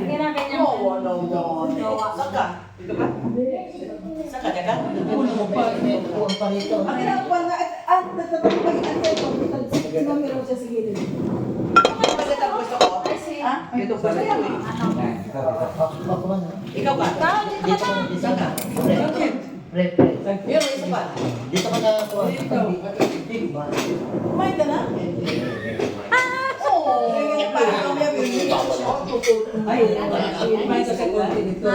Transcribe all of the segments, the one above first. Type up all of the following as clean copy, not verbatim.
Kinakanya mo. Saka? Dito ka? Saka ka? Uno mo pa. Uno pa rito. Ang ginagawa nga, nagtatapag-antay ko. Sinamiraw siya sa gilid. Bakit ang gusto ko? Ha? Dito ko sa iyo eh. Ikaw ba? Dito ka na isa ka. Pre. Yun, isa pa. Dito ka na po. Kumain ka na? Oo. Kaya parang kami ang Ay, may sa konti dito.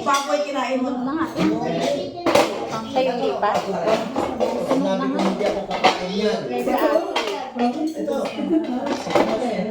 baboy kinain mo. Kayo di ba? Sinabi ko hindi ako kakain yan. Ito.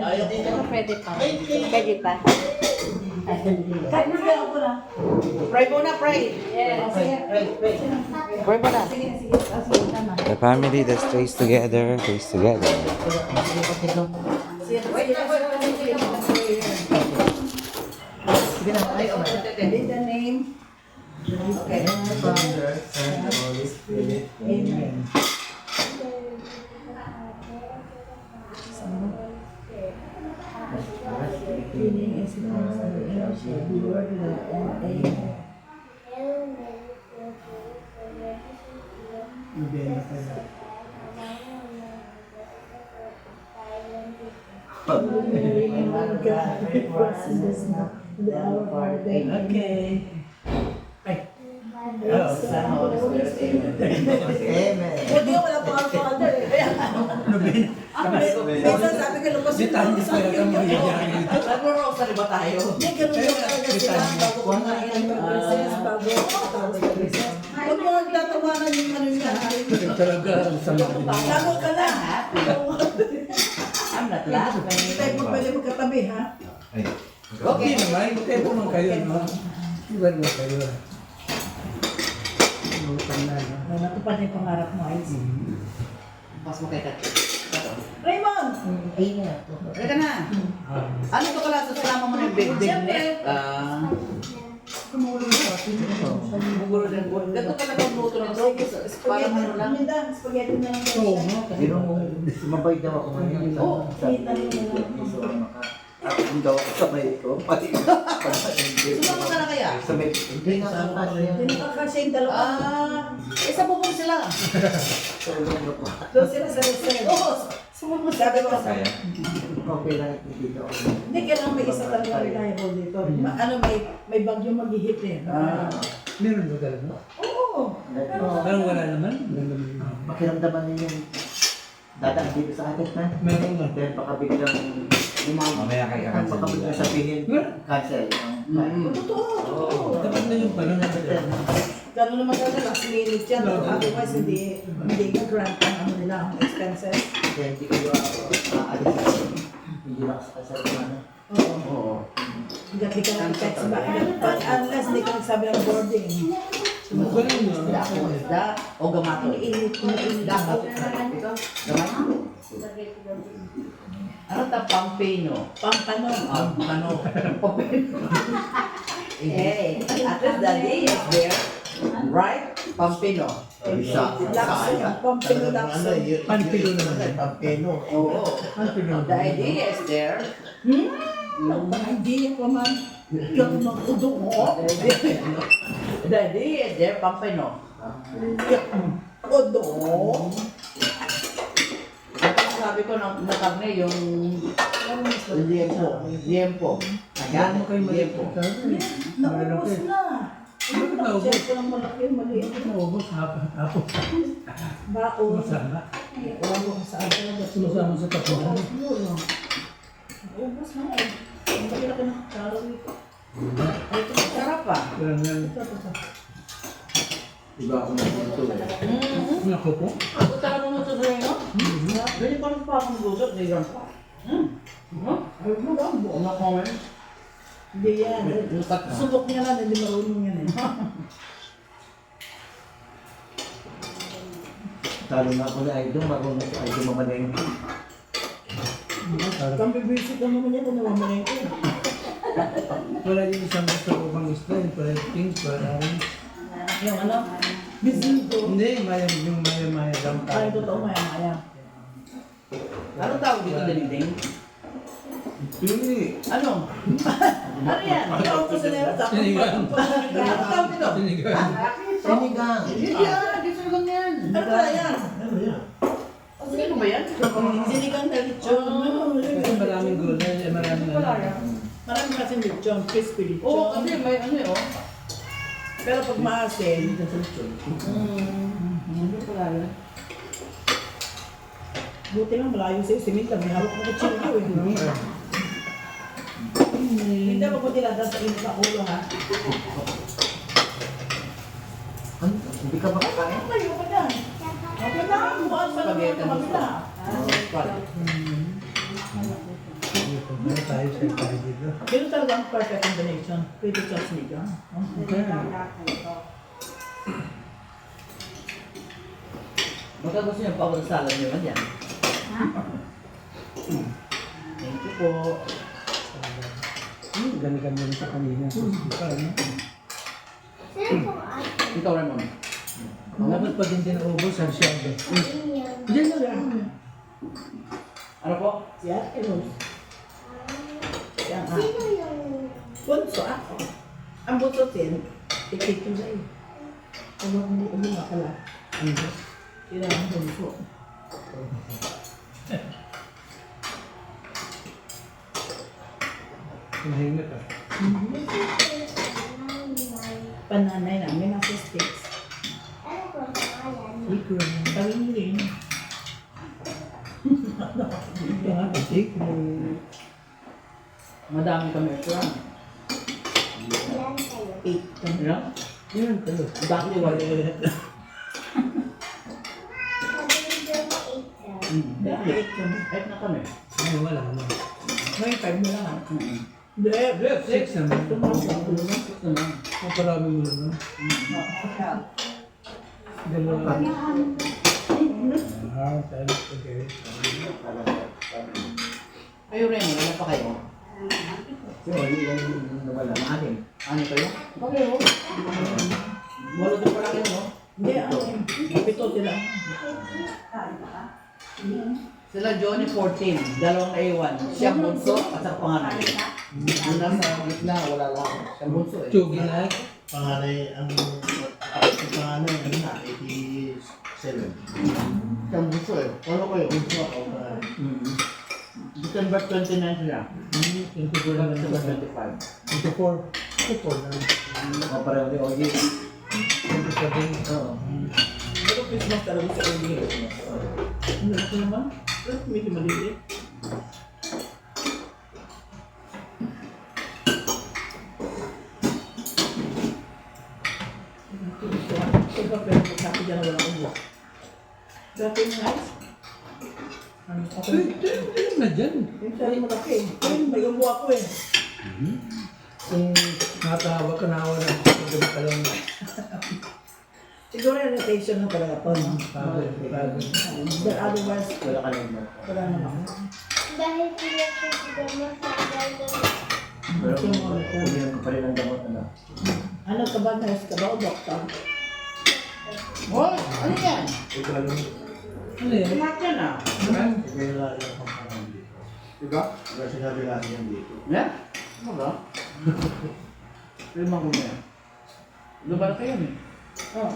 Ayaw dito. Pwede pa. Pwede pa. Kahit na kaya ako na. Pray muna, pray. Pre. Pwede pa na. Sige, sige. Sige, tama. The family that stays together, stays together. Sige na. Ay, In the name. Okay. Father, Son, and Holy Spirit. Amen. Healing is in us and the energy of the word and amen. Lord God, we trust in this now, in the hour of our death. Okay. Oh, Son, Holy Spirit, amen. Amen. Hindi ako wala pang Father. Minsan sabi ko, lumos yung mga sa akin. Nag-rosary ba tayo? Hindi, ganun yung talaga sila. Bago kumain ng princess, bago katawag ng princess. Huwag mo nagtatawanan yung ano niya. Talaga, Lago ka na. I'm not laughing. Hindi tayo mo pwede magkatabi, ha? Okay naman, tayo po naman kayo, no? Iba naman kayo. Natupad na yung pangarap mo, ayos. Pas mo kay Kat. Raymond! Amen. Teka na. Ano ito ka lang? Sasama mo na yung big net? Kumulong sa atin. Buguro din po. Ganito ka lang ang luto ng dog. Parang ano lang. Minda, spaghetti na lang. Oo, no? Pero mabait daw ako ngayon. Oo. Kita mo na lang. Ang daw ako sa may ko. Pati Sumama ka na kaya? sa may hindi nga kakasya yan. Hindi nakakasya yung dalawa. Isa bubong sila. Doon sila sa restaurant. Oo, sumubog. Sabi ko sa Okay lang ito dito. hindi kailangan may isa talaga reliable dito. Ano, may bagyo maghihit eh. Meron ba talaga? Oo. Parang wala naman. Makiramdaman ninyo dadaan dito sa atin na. Meron nga. Then baka biglang Mamaya kayo baka biglang sabihin cancel. Totoo. Dapat na yung parang Gano'n naman talaga last minute yan. Otherwise, hindi grant ang ano nila, ang expenses. Kaya hindi ko aalis. Hindi lang sa kasalanan. Oo. Hindi ka nag-text ba? Unless hindi ka nagsabi ng boarding. Magaling na. Da. O gamato. Iniinit. Dapat. Ito. Gamato. Ano ta? Pampino. Pampano. Ano? Hey, at least daddy is there. Right? Pampino. Lakson. Pampino lakson. Panpilo naman. Pampino. Oo. Panpilo The idea is there. Hindi ko man. Yung mga udo mo. The idea is there. Pampino. Udo. Sabi ko na karne yung liempo. Liempo. Ayan, liempo. Naubos na. Bakit naubos? Check ko ng malaki, maliit. Naubos hapon. Baon. Masama. Wala mo sa atin. Sumasama sa tapunan. Ubus na eh. Ang laki ng calorie. Sarap pa. Parang yan. Iba ako na dito. Ako po. Ako talaga mo ito sa'yo, no? Ganyan pa rin pa akong luto. Ganyan pa. Ayun mo lang. Buong na comment. Hindi yan. Subok niya lang, hindi marunong yan eh. Talo na ako na idol, marunong sa idol mamalengke. Kang bibisip ang naman niya kung namamalengke. Wala yung isang gusto ko pang isda. Yung pala yung things, para Yung ano? Bisinto. Hindi, yung maya lang Ay, totoo maya-maya. Anong tawag dito, Dinding? Pili. Ano? Ano yan? Ikaw ko sa nila. Sinigang. Ano tawag dito? Sinigang. Sinigang. Hindi yan, hindi sinigang yan. Ano ba yan? Sino ba yan? Sinigang na lechon. Kasi maraming gulay, maraming Marami kasing lechon, crispy lechon. Oo, kasi may ano eh, oh. Pero pag maasin, Hindi pala yan. buti lang malayo sa'yo, simita, may hawak na kutsilyo eh. Hindi ako po dinadaan sa init sa ulo ha. Ano? Hindi ka ba kakain? Layo ka dyan. Okay na, bukas pa naman Spaghetti ito kabila. Meron tayo sa tayo dito. Pero talaga ang perfect combination. Pwede sa sinigang. Baka gusto niyo pa ako salad niyo man yan. Thank you po. Ganda mo rin sa kanina. Ikaw, Ramon. Dapat pa din ubos ang siyado. Diyan na lang. Ano po? Si Ate Rose. Yan ah. Bunso ako. Ang bunso sin, ikit ko sa'yo. Kung hindi nga pala. Sila ang bunso. Hinahingit ah. Pananay namin nasa States. Kami rin. Ito nga, take. Madami kami restaurant. 8 kami. Ilan? Yan, tayo. Dati wala. Dahil 8 kami. Kahit na kami. Ay, wala na. Ngayon 5 mo lang. Hindi. 6 naman. Gusto naman. Ang parami mo naman. Dalawa. Ah, tayo. Okay. Kayo rin, wala pa kayo. So, yung nawala. Maalim. Ano kayo? Kayo. Wala din pala kayo, no? Hindi, ano yun. Pito sila. Sila Johnny 14, dalawang A1. Siyang bunso at sa panganay. Yung nasa gitna, wala lang. Siyang bunso eh. Chugi na. Panganay, ang panganay, ano na, 87. Siyang bunso eh. Wala kayo. Bunso ako pa. December 29 sila. 24 naman. December 25. 24. 24 na. Kapareho ni Ogie. 27. Oo. Pero Christmas talaga sa uli. Ano ito naman? Medyo maliliit. Ito pa pero magsabi dyan na walang ulo. Dati yung ice. Ano pa ko? Ayun na dyan. Yung sabi malaki. Ayun, may gumawa ko eh. Kung natawa ka na wala. Magabi ka lang. Siguro irritation na talaga po. No? Pagod. But otherwise, Wala ka lang. wala naman. Dahil pinagsasabi mo sa Pero uminom ka pa rin ang gamot. Ano? Ano ka ba? Nurse ka ba o doktor? Oh, ano yan? Ano yan? Lahat yan ah. Ikaw yung lalo yung pangalan dito. Diba? Wala sinabi lagi yan dito. Yeah? Ano ba? Limang ko na yan. Lubar kayo eh. Oo.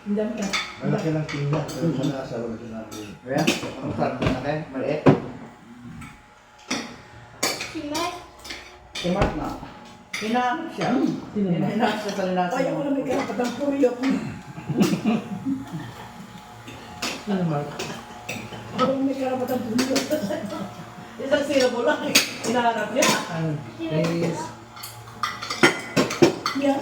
Hindi dami ka. Malaki lang tingnan, pero sa nasa wala sinabi. Kaya? Ang sarap na kayo? Maliit. si Mark. Si Mark na. Hinahanap siya. Hinahanap siya sa linasa. Ay, ako na may karapatang puyok. Ano, Mark? Ako na may karapatang puyok. Isang syllable lang eh. Hinahanap niya. Ano? Please. Yan.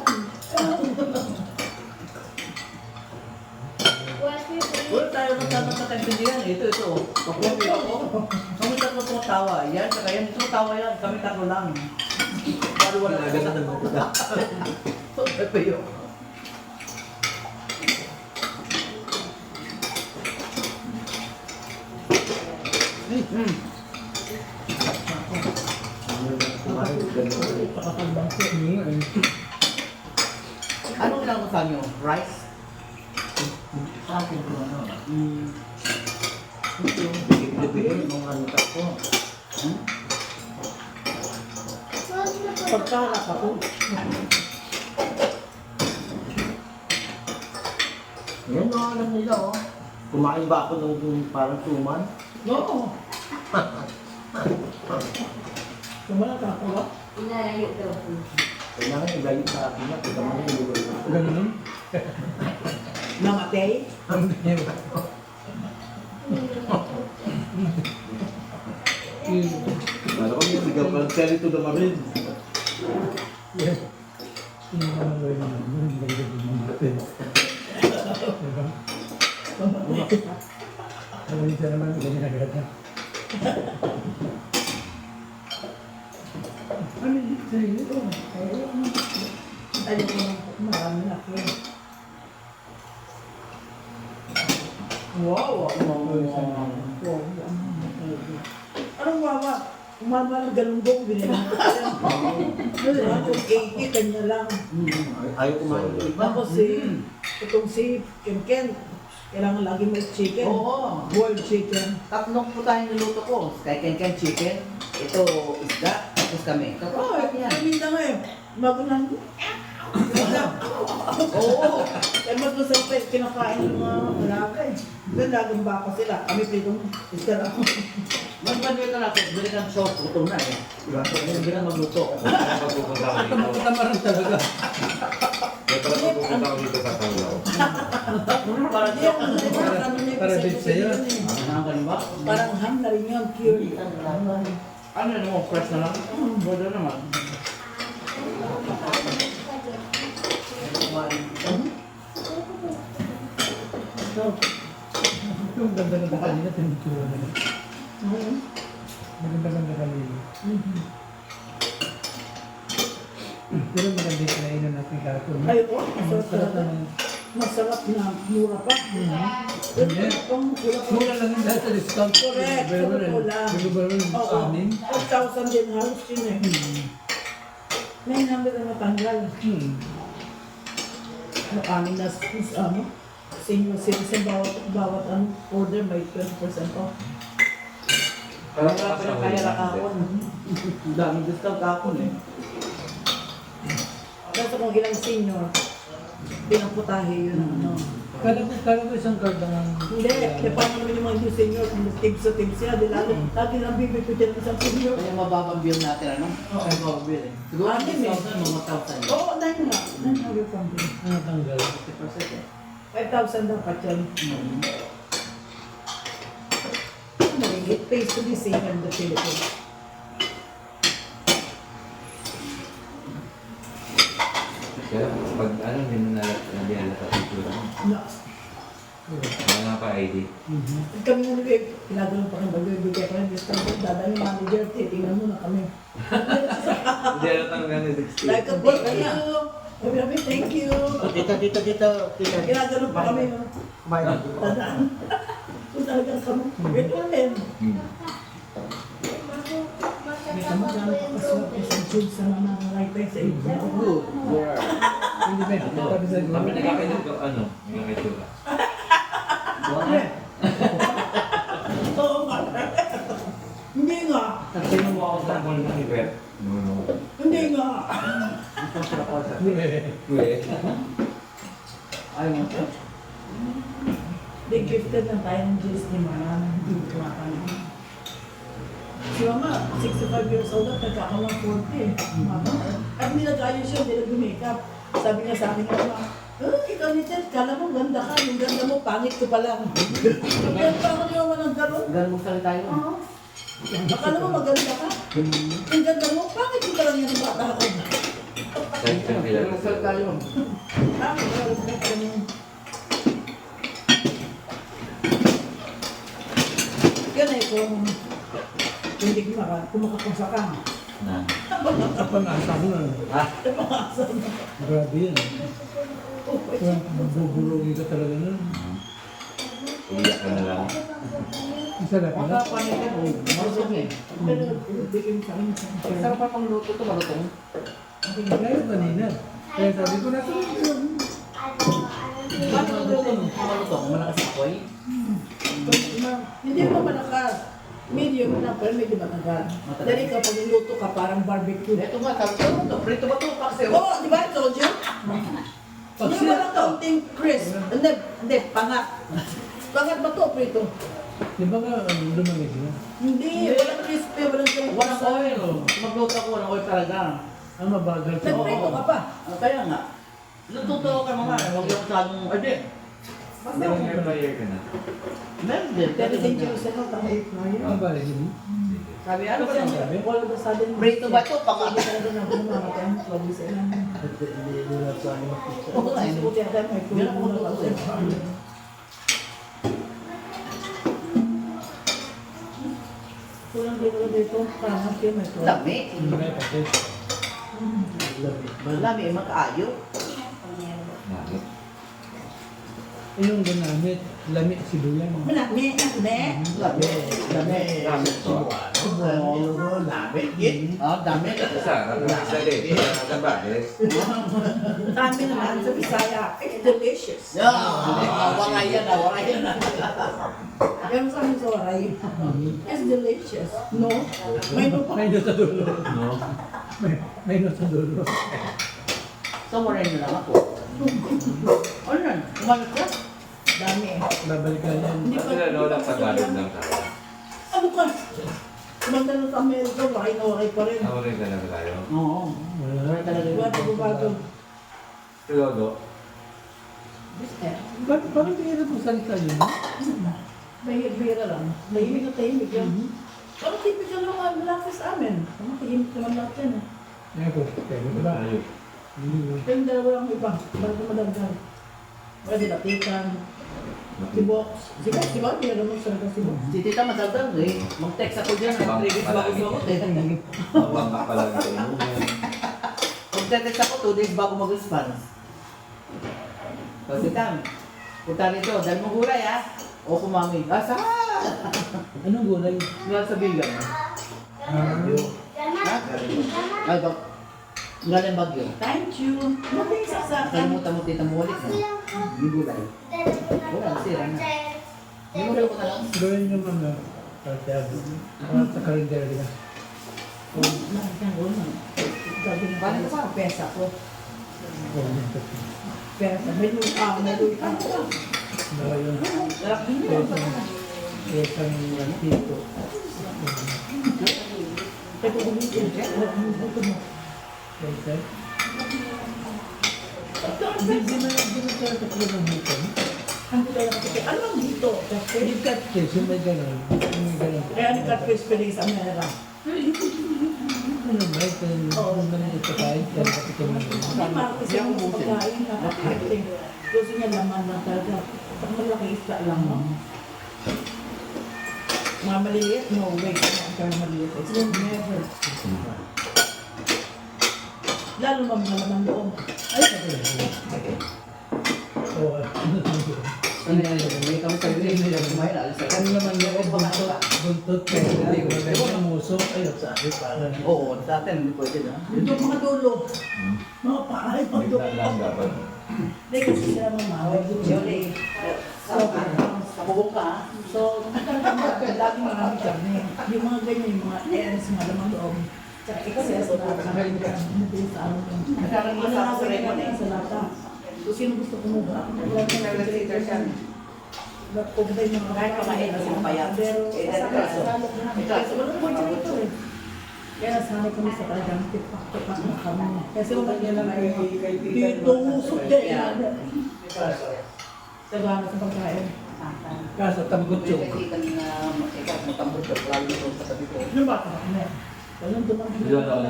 What you Wala tayo magkakaintindihan. Ito. Pakuwi ako. Kami tatlo tumatawa. Yan, saka yan. Tumatawa yan. Kami tatlo lang. Pero wala ka sa So, pepe yun. Anong ginagawa sa inyo? Rice? Akin ko ano. Ito. Bigit-bigit nung ano ko. Pagkaharap ako. Yan mga alam nila oh. Kumain ba ako nung parang tuman? Oo. Kumala ka ako ba? Inalayo daw. Kailangan ilayo sa akin na. Kita mo yung lugar ko. Ganun. Namatay? Lalo kami yung bigyan pa ng sell ito na marin. Hindi ko naman gawin naman. Hindi ko naman gawin naman. Alam niyo siya naman, ganyan agad na. Ano yung sa'yo? Ayaw ko nang marami na ako. Wow! Anong wawa? Umama ng galunggong, binila ko pa yan. Kung 80, kanya lang. Ayaw kumain ng iba. Tapos itong si Ken, kailangan lagi may chicken. Oo. Boiled chicken. Tatlong po tayong niluto ko. Kay Ken chicken. Ito, isda. Tapos kami. Oh, kami na nga eh. Magulang. Oo. Kaya mas masarap eh, kinakain ng mga alaga eh. Then lagang baka sila. Kami pritong isda lang. Mas madali ka lang. Bili ka ng sauce. Gutom na eh. Bili ka magluto. Tamaran talaga. Para Hindi ako nalipad. Para din sa'yo. Nangangan ba? Parang ham na rin yun, cured. Ano yun mo? Fresh na lang? Bodo naman. Yung ganda-ganda kanina, tinitsura na lang. Maganda-ganda kanina. Pero maganda yung kinainan natin kahapon. Ay, oh, masarap talaga. Masarap na mura pa. Mura lang yung dahil sa discount. Correct. Pero Sa totoo lang. Oo. amin. 4,000 din halos yun eh. 900 na matanggal. Amin na senior citizen bawat order may 20% off. Kaya na kahapon. Ang daming discount kahapon eh. Kasi kung ilang senior, pinamputahe yun ang ano. Kala ko isang card lang ang... Hindi, paano naman yung mga new senior, kung tips sa tips sila, di lalo, lagi lang bibigyan ng isang senior. Kaya mababang bill natin ano? Oo. Ay, mababang bill eh. Siguro Ah, ang hindi, discount na mga 1,000. Oo, 9 na. 900 something. Ano tanggal? 50% eh. 5,000 dapat yan. It pays to be same in the Philippines. Kaya pag ano, hindi mo nabihala sa picture. No. Wala pa ID. Kami nga nag pinagano pa kami magbibigay ko ng discount. Dada yung manager, titingnan mo na kami. Hindi ano tanggal ni 60. Like a thank you. Sabi, thank you. Tita. Ginagano pa kami. Kumain ng iba. Tandaan. Kung talagang kami. Ito rin. May kamagano pa kaswerte sa Jude sa mga nangangaytay sa ito. Good. Hindi ba? Sabi sa Kami nagkakainin ko ano, yung itsura. Oo nga. Hindi nga. Sino mo ako sa ball ng event? No. Hindi nga. Wait. Ayaw mo siya? They gifted na tayo ng Diyos ni Mama. Hindi ko kumakain. Si Mama, 65 years old at nagkakalang 40 eh. At nilagayo siya, hindi nag-makeup. Sabi niya sa akin, Mama, ikaw ni Ted, kala mo ganda ka, yung ganda mo, pangit ko pa lang. Kaya pa ako ni Mama ng gano'n. Ganun mo salita yun. Oo. Akala mo maganda ka? Yung ganda mo, pangit ko pa lang yung bata ako. Ganun mo salita yun. Yan eh, kung hindi kumakapasa ka. Na. Pang-asa mo na. Pangasa na. Grabe yan. Magbubulungi ka talaga nun. Iyak ka na lang. Isa na pala. Makapanitin mo. Marusog eh. Pero bigyan sa akin. Sarap pa pang luto to, marutong. Ngayon kanina. Kaya sabi ko na, Paano magluto mo? Malutong, malakas na apoy. Hindi mo malakas. Medium na, pero medyo matagal. Dali ka pag niluto ka, parang barbecue. Ito nga, ito. Prito ba ito? Paksiw. Oo, di ba? Told you? Hindi mo lang kaunting crisp. Hindi, pangat. Pangat ba to, prito? Di ba nga lumamig na? Hindi, walang crispy, walang crispy. Walang oil. Magluto ako, walang oil talaga. Ang mabagal sa Nagprito ka pa. Kaya nga. Lututo ka mga, huwag yung masyadong, hindi. Hindi mo air fryer ka na. Meron din. Pero dangerous na ito, air fryer. Ang balik yun. Sabi, ano ba yan? All of a sudden, Prito ba ito? Pangat. Hindi talaga na bumamatay ang lobby sa ilang. Oo, ay, buti ang may Hindi na ako magluto eh. Kulang dito dito, parang kayo may to. Lami. Hindi na pati. Lami, magkaayo. Nakit. Yung ginamit, lami sibuyan. Manami, nakne. Lami. Lami. Lami to. Ah, dami. Sarap. Isa din. Ang bales. Kami naman sa Bisaya, it's delicious. Waray yan na, waray yan na. Yan sa amin sa Waray. It's delicious. No? May no pa. May no sa dulo. No? May no sa dulo. So, waray na lang ako. Ano yan? Umalit ka? Dami eh. Babalikan yan. Hindi Kasi na lang Tagalog lang tayo. Ano ka? Kumanda sa Amerika, Waray na Waray pa rin. Ako rin talaga tayo. Oo. Wala. Waray talaga yun. Wala pa bago. Lodo. Bakit hindi mo salita yun? Bihira lang. Tahimik na tahimik yan. Parang typical ng mga malaki sa amin. Parang tahimik naman lahat yan eh. Ngayon po, pero diba? Tayo. Pero yung dalawa lang iba. Bago madagdag. Wala sila tikan. Si Box. Si Box, di ba? Hindi alam mo sa si Box. Si Tita madaldal eh. Mag-text ako dyan. Bang- 3 days bago sumagot eh. Bawang ka pala sa inyo. Mag-text ako 2 days bago mag-response. So, Tita, punta rito. Dahil mo gulay ah. O kumami. Ah, saan? Anong gulay? Nga sa bigan. Ha? Ay, bak. Galing Bagyo. Thank you. Mating saksakan. Kalimutan mo Tita mo ulit na. Yung gulay. Wala, sira na. Yung gulay ko na lang. Gawin yung mga kartado. Sa kalendar nila. Nakikang ulo. Gabi na Paano tayo ka? sa pesa ko. Pesa. May lupa. May lupa. Baka yung Sarap din yun. pesang antiko. Kaya kung umitin, ito mo. Pesa. Hindi na talaga ng hukon. Ang dito lang kasi, ano ang dito? Kasi, Hindi catfish, yung may gano'n. Yung may gano'n. kaya ni catfish pwede sa Amera. Ano ba? Ito yung ito kahit yan kapito mo. Hindi kasi yung pagkain na kapatid. Gusto niya laman lang talaga. Pag malaki isla lang, no? Mga maliit, no way. Kaya maliit. It's never. Lalo na mga laman loob. Ay, sabi na. Oo. Ano yan? May kami sa green nila. Kumain na. Alis Ano naman yung buntot kaya maganda muso. Ayun, sabi pa. Oo, sa atin hindi pwede na. Ito mga dulo. Mga pahay, pag dulo. Bigla lang dapat. Hindi kasi sila mamawag. Yun sa bubong ka ha? So, lagi marami kami. Yung mga ganyan, yung mga ends, mga lamang loob. Tsaka excess na kagaling ka. Hindi sa ano yun. Nagkakaroon sa Ano lemon eh. sa lata. Kung sino gusto kumuha. Wala na Nag-later siya. Pupunta yung mga Kahit pamain, kasi mapayat. Pero Eh, kasama kaso. sa salok na. Kasi wala po dyan ito eh. Kaya nasanay kami sa talagang tipak-tipak na kami. Kasi wala niya lang ay dito usok dyan. Tagana sa pagkain. Kaso tambot yung. Matambot ka, lalo yung sa tabi ko. Ano ba ka? Walang dumang. Yun ako na.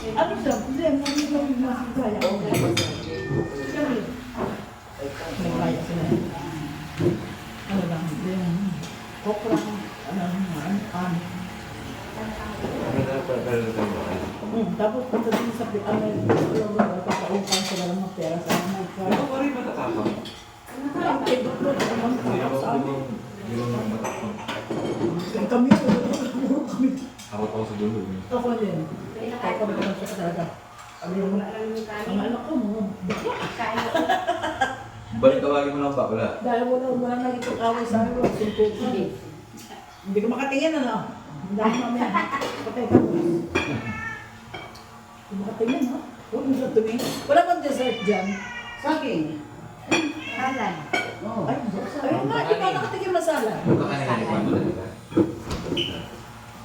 Ano siya? Hindi, hindi kami masakaya. May kaya sila. Ano lang, hindi. Kokra. Ano lang, tapos punta din sa papaukan sila ng mga pera sa mga Ano kaya. pa rin matatapang? Ang kibot mo, naman Hindi ako sa amin. Hindi ako matatapang. Kami, puro kami. Ako sa dulo. Ako din. Kaya kami naman siya talaga. Ang anak ko, mga bakla. Balik tawagin mo lang pa, wala. Dahil wala na itong away sa akin, wala siyang kuko. Hindi ko makatingin, ano? Dahil mamaya, patay ka mo. Hindi makatingin, ha? Huwag mo siya tumingin. Wala bang dessert dyan? Saging. Halan. Oo. Ay, ayun nga, di ba nakatingin masala? Huwag ka kanina ni Juan mo talaga.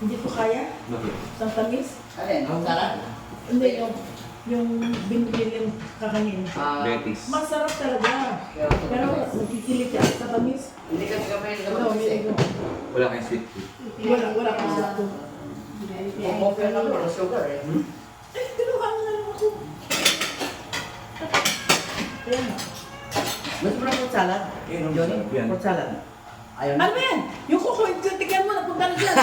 Hindi ko kaya? Bakit? Isang tamis? Alin? Sarap? Hindi, yung binili yung kakanin. Betis. Masarap talaga. Pero nakikilig ka sa tamis. Hindi ka gawin Ano, hindi ko. Wala kayong sweet tea. Wala kang sakto. Coffee na lang, sugar eh. Ay, tinuhaan na lang ako. Kaya nga. Mas muna fruit salad. Yun, ang Johnny, sarap yan. fruit salad. Ayaw na. Ano ba yan? Yung kuko, tignan mo, napunta na dyan.